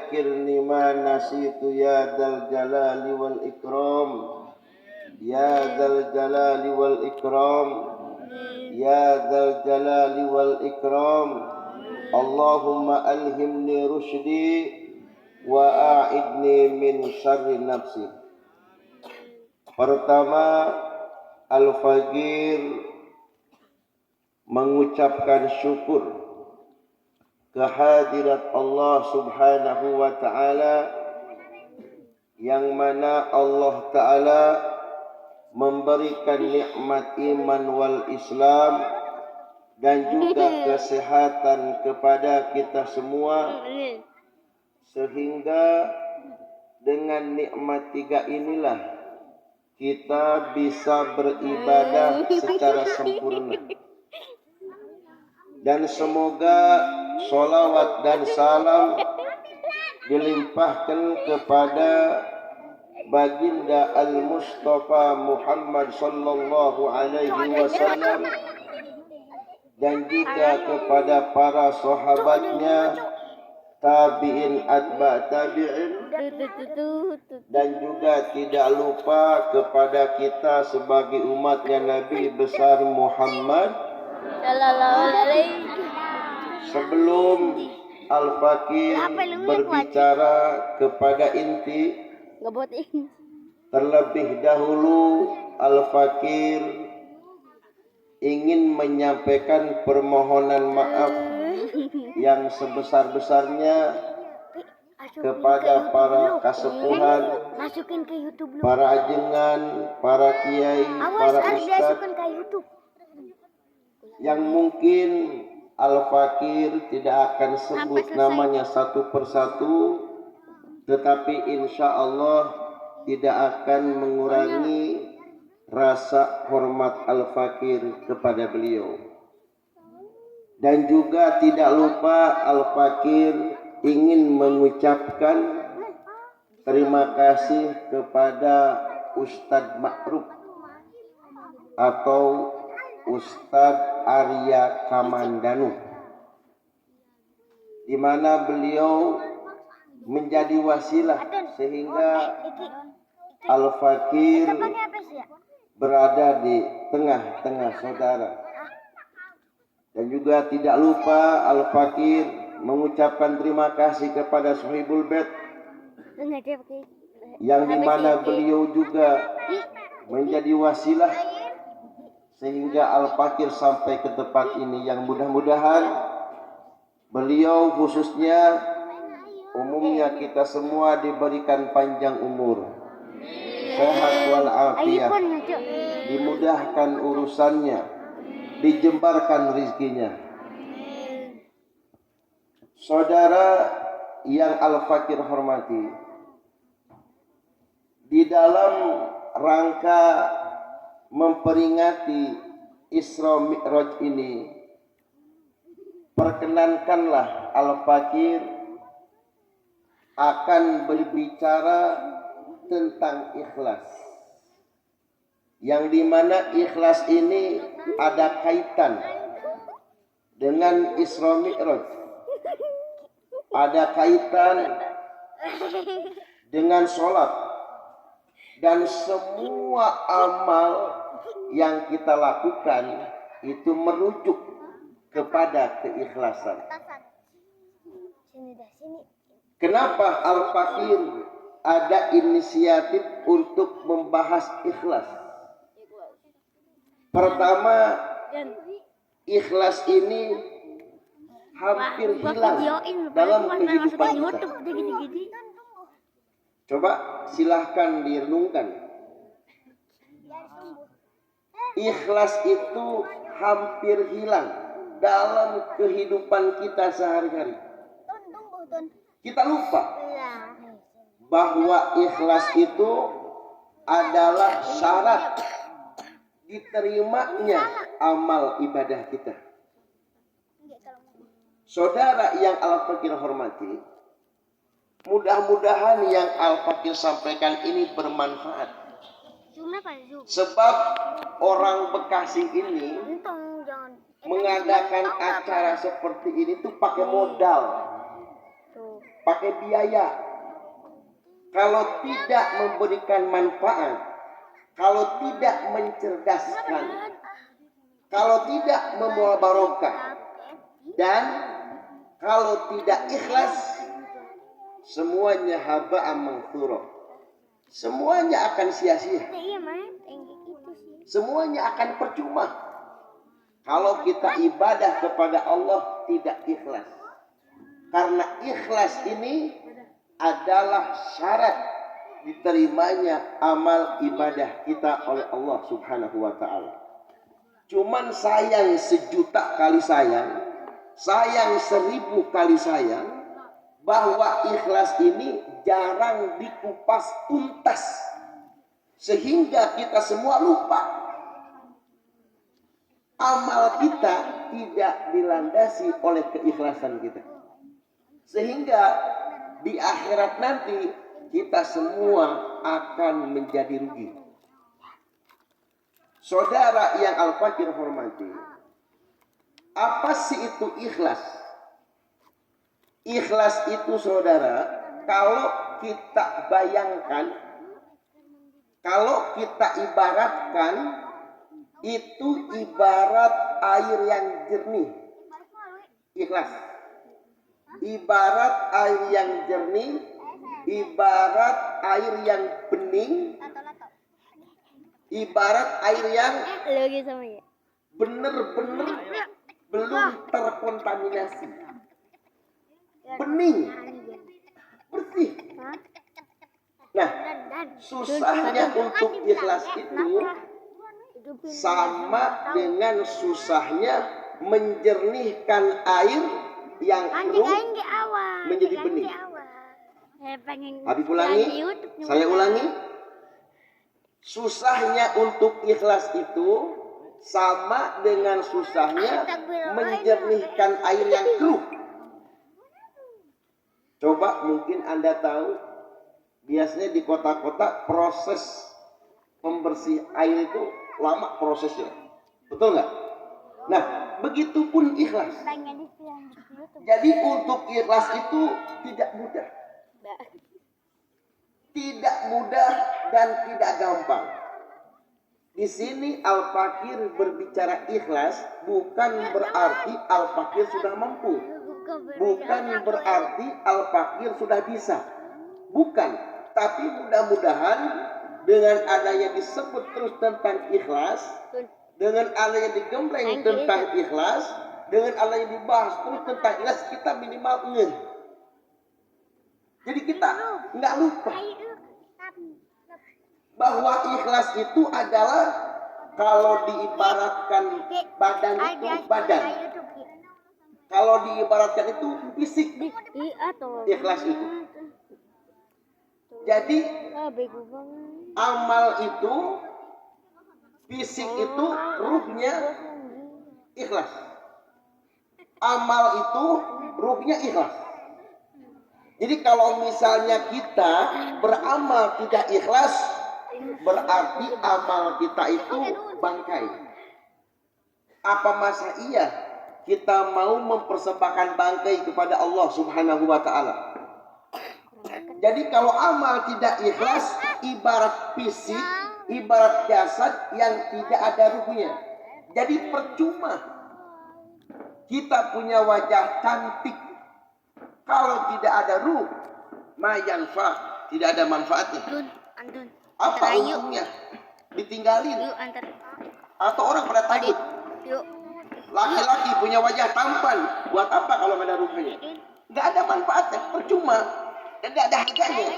ذكرني ما نسيت يا ذا الجلال والإكرام يا ذا الجلال والإكرام يا ذا الجلال والإكرام اللهم ألهمني رشدي وأعدني من شر نفسي. Pertama, Al-Faqir mengucapkan syukur kehadirat Allah Subhanahu wa ta'ala, yang mana Allah ta'ala memberikan nikmat iman wal Islam dan juga kesehatan kepada kita semua, sehingga dengan nikmat tiga inilah kita bisa beribadah secara sempurna. Dan semoga sholawat dan salam dilimpahkan kepada baginda Al-Mustafa Muhammad sallallahu alaihi wasallam dan juga kepada para sahabatnya, tabi'in, atba' tabi'in, dan juga tidak lupa kepada kita sebagai umatnya Nabi besar Muhammad sallallahu alaihi. Sebelum Al-Faqir berbicara kepada inti, terlebih dahulu Al-Faqir ingin menyampaikan permohonan maaf yang sebesar-besarnya kepada para kasepuhan, para ajengan, para kiai, para ustadz, yang mungkin Al-Faqir tidak akan sebut namanya satu persatu, tetapi insya Allah tidak akan mengurangi rasa hormat Al-Faqir kepada beliau. Dan juga tidak lupa Al-Faqir ingin mengucapkan terima kasih kepada Ustadz Ma'ruf atau Ustadz Arya Kamandanu, di mana beliau menjadi wasilah sehingga Al-Faqir berada di tengah-tengah saudara. Dan juga tidak lupa Al-Faqir mengucapkan terima kasih kepada Sohibul Bait, yang dimana beliau juga menjadi wasilah sehingga Al-Faqir sampai ke tempat ini, yang mudah-mudahan beliau khususnya umumnya kita semua diberikan panjang umur, sehat walafiat, dimudahkan urusannya, dijembarkan rizkinya. Saudara yang Al-Faqir hormati, di dalam rangka memperingati Isra Mi'raj ini, perkenankanlah Al-Faqir akan berbicara tentang ikhlas, yang dimana ikhlas ini ada kaitan dengan Isra Mi'raj, ada kaitan dengan sholat, dan semua amal yang kita lakukan itu merujuk kepada keikhlasan. Kenapa Al-Faqir ada inisiatif untuk membahas ikhlas? Pertama, ikhlas ini hampir hilang dalam kehidupan kita. Coba silahkan direnungkan. Ikhlas itu hampir hilang dalam kehidupan kita sehari-hari. Kita lupa bahwa ikhlas itu adalah syarat diterimanya amal ibadah kita. Saudara yang Al-Faqir hormati, mudah-mudahan yang Al-Faqir sampaikan ini bermanfaat. Sebab orang Bekasi ini mengadakan acara seperti ini tuh pakai modal, pakai biaya. Kalau tidak memberikan manfaat, kalau tidak mencerdaskan, kalau tidak membawa barokah, dan kalau tidak ikhlas, semuanya haba'an manthura. Semuanya akan sia-sia. Semuanya akan percuma. Kalau kita ibadah kepada Allah tidak ikhlas. Karena ikhlas ini adalah syarat diterimanya amal ibadah kita oleh Allah Subhanahu wa ta'ala. Cuman sayang sejuta kali sayang, sayang 1000 kali sayang, bahwa ikhlas ini jarang dikupas tuntas. Sehingga kita semua lupa. Amal kita tidak dilandasi oleh keikhlasan kita. Sehingga di akhirat nanti kita semua akan menjadi rugi. Saudara yang Al-Fakir hormati, apa sih itu ikhlas? Ikhlas itu saudara, kalau kita bayangkan, kalau kita ibaratkan, itu ibarat air yang jernih. Ikhlas. Ibarat air yang jernih, ibarat air yang bening, ibarat air yang benar-benar belum terkontaminasi, bening, bersih. Nah, susahnya untuk ikhlas itu sama dengan susahnya menjernihkan air yang keruh menjadi bening. Habis ulangi, saya ulangi. Susahnya untuk ikhlas itu sama dengan susahnya menjernihkan air yang keruh. Coba mungkin Anda tahu, biasanya di kota-kota proses pembersih air itu lama prosesnya. Betul nggak? Nah, begitupun ikhlas. Jadi untuk ikhlas itu tidak mudah. Tidak mudah dan tidak gampang. Di sini Al-Fakir berbicara ikhlas bukan berarti Al-Fakir sudah mampu. Bukan berarti Al-Fakir sudah bisa. Bukan. Tapi mudah-mudahan dengan adanya disebut terus tentang ikhlas, dengan adanya digembleng tentang ikhlas, dengan adanya dibahas terus tentang ikhlas, kita minimal ngeh. Jadi kita nggak lupa bahwa ikhlas itu adalah, kalau diibaratkan badan itu badan, kalau diibaratkan itu fisik, ikhlas itu. Jadi amal itu, fisik itu, ruhnya ikhlas. Amal itu ruhnya ikhlas. Jadi kalau misalnya kita beramal tidak ikhlas, berarti amal kita itu bangkai. Apa masa iya kita mau mempersembahkan bangkai kepada Allah Subhanahu wa ta'ala? Jadi kalau amal tidak ikhlas, ibarat fisik, ibarat jasad yang tidak ada ruhnya. Jadi percuma kita punya wajah cantik, kalau tidak ada ruh, mayanfa, tidak ada manfaatnya. Apa untungnya? Ditinggalin. Atau orang pada takut. Laki-laki punya wajah tampan, buat apa kalau nggak ada ruhnya? Nggak ada manfaatnya, percuma. Dan nggak ada harganya.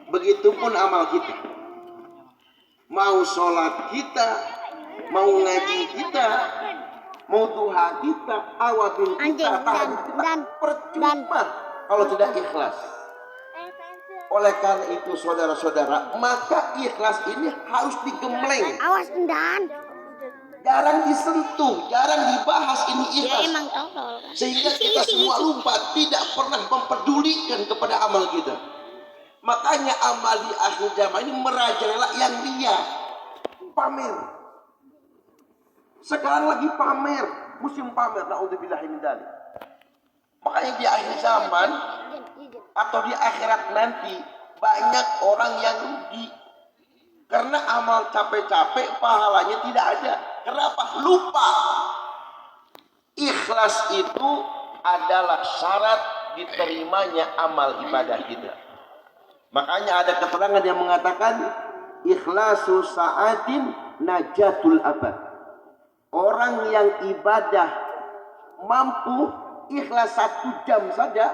Begitupun amal kita. Mau sholat kita, mau ngaji kita, mau duha kita, awabil kita, tahan kita, percuma kalau tidak ikhlas. Oleh karena itu saudara-saudara, maka ikhlas ini harus digembleng. Awas dan. Jarang disentuh, jarang dibahas ini ikhlas. Sehingga kita semua lupa, tidak pernah mempedulikan kepada amal kita. Makanya amal di akhir zaman ini merajalela yang ria, pamer. Sekarang lagi pamer, musim pamer, naudzubillahi min dzalik. Makanya di akhir zaman atau di akhirat nanti banyak orang yang rugi karena amal capek-capek pahalanya tidak ada. Kenapa? Lupa. Ikhlas itu adalah syarat diterimanya amal ibadah kita. Makanya ada keterangan yang mengatakan ikhlasu sa'atin najatul abad. Orang yang ibadah mampu ikhlas 1 jam saja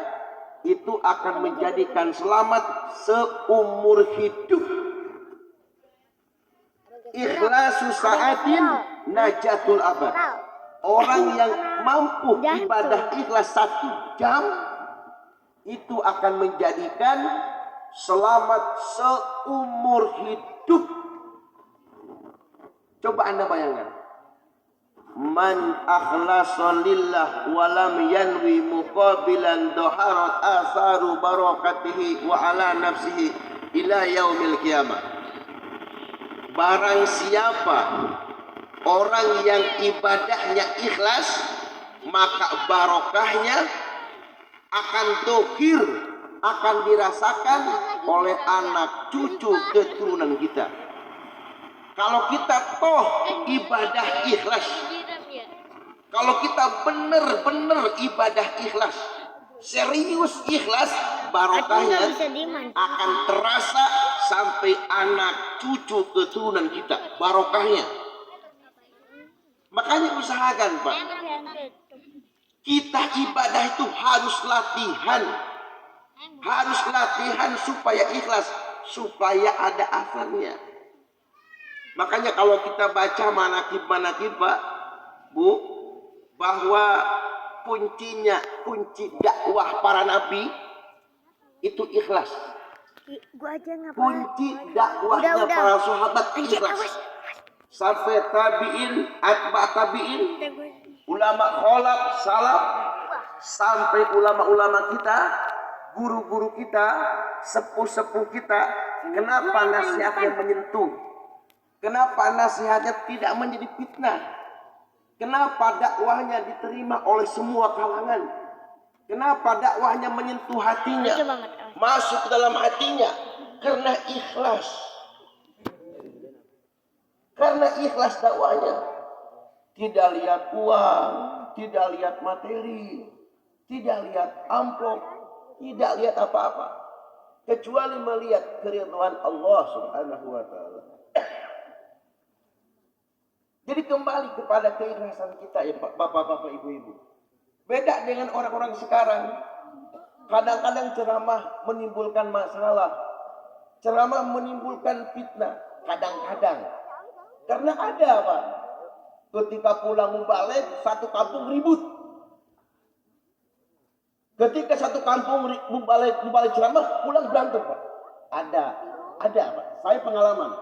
itu akan menjadikan selamat seumur hidup. Ikhlasu sa'atin najatul abad. Orang yang mampu ibadah ikhlas 1 jam itu akan menjadikan selamat seumur hidup. Coba Anda bayangkan. Man akhlasa lillah wa lam yanwi muqabilan dhaharat asaru barakatihi wa ala nafsihi ila yaumil qiyamah. Barang siapa orang yang ibadahnya ikhlas, maka barokahnya akan dohir, akan dirasakan oleh anak cucu keturunan kita. Kalau kita toh ibadah ikhlas, kalau kita benar-benar ibadah ikhlas, serius ikhlas, barokahnya akan terasa sampai anak cucu keturunan kita. Barokahnya. Makanya usahakan, Pak. Kita ibadah itu harus latihan. Harus latihan supaya ikhlas, supaya ada asarnya. Makanya kalau kita baca manakib-manakib, Pak, Bu, bahwa kunci dakwah para nabi itu ikhlas. Kunci dakwahnya para sahabat ikhlas. Sampai tabiin, atba tabiin, ulama kholaf, salaf, sampai ulama-ulama kita, guru-guru kita, sepuh-sepuh kita. Kenapa nasihatnya menyentuh? Kenapa nasihatnya tidak menjadi fitnah? Kenapa dakwahnya diterima oleh semua kalangan? Kenapa dakwahnya menyentuh hatinya, masuk dalam hatinya? Karena ikhlas. Karena ikhlas dakwahnya. Tidak lihat uang, tidak lihat materi, tidak lihat amplop, tidak lihat apa-apa, kecuali melihat keridhaan Allah Subhanahu wa taala. Jadi kembali kepada keikhlasan kita ya Bapak-bapak, Ibu-ibu. Beda dengan orang-orang sekarang. Kadang-kadang ceramah menimbulkan masalah. Ceramah menimbulkan fitnah. Kadang-kadang. Karena ada Pak. Ketika pulang mubalik, satu kampung ribut. Ketika satu kampung mubalik ceramah, pulang berantem Pak. Ada Pak. Saya pengalaman.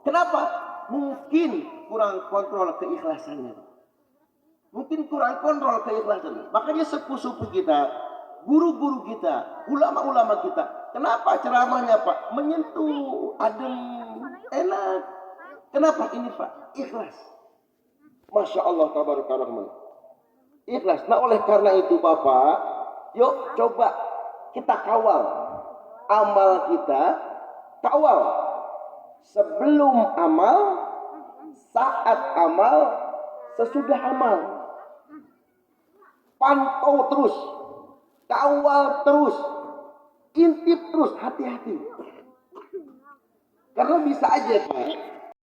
Kenapa? Mungkin kurang kontrol keikhlasannya. Mungkin kurang kontrol keikhlasannya. Makanya sepuh-sepuh kita, guru-guru kita, ulama-ulama kita, kenapa ceramahnya Pak menyentuh, adem, enak? Kenapa ini Pak? Ikhlas. Masya Allah, tabarakallah. Ikhlas. Nah oleh karena itu Bapak, yuk coba kita kawal amal kita, kawal. Sebelum amal, saat amal, sesudah amal. Pantau terus, kawal terus, intip terus, hati-hati. Karena bisa aja Pak,